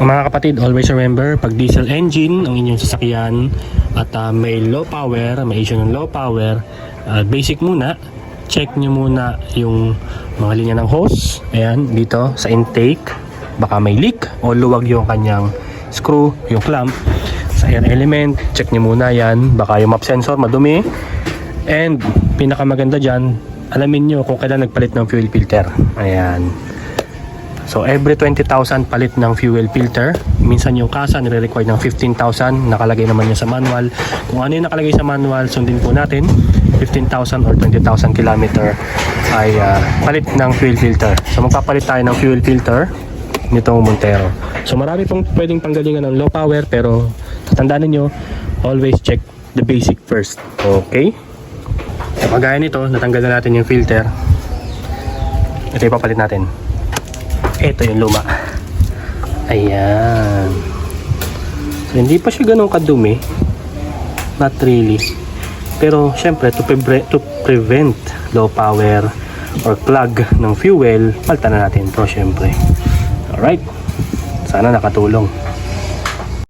Mga kapatid, always remember, pag diesel engine ang inyong sasakyan at may low power, may issue ng low power, basic muna, check nyo muna yung mga linya ng hose. Ayan, dito sa intake, baka may leak o luwag yung kanyang screw, yung clamp. Sa air element, check nyo muna yan, baka yung map sensor madumi. And pinakamaganda dyan, alamin nyo kung kailan nagpalit ng fuel filter. Ayan. So every 20,000 palit ng fuel filter. Minsan yung kasa nire-require ng 15,000. Nakalagay naman niya sa manual. Kung ano yung nakalagay sa manual, sundin po natin. 15,000 or 20,000 kilometer ay palit ng fuel filter. So magpapalit tayo ng fuel filter nitong Montero. So marami pong pwedeng panggalingan ng low power, pero tandaan niyo, always check the basic first. Okay? So kagaya nito, natanggal na natin yung filter. Ito yung papalit natin. Ito yung luma. Ayan. So, hindi pa siya ganun kadumi. Not really. Pero, syempre, to prevent low power or clog ng fuel, palitan na natin ito, syempre. Alright. Sana nakatulong.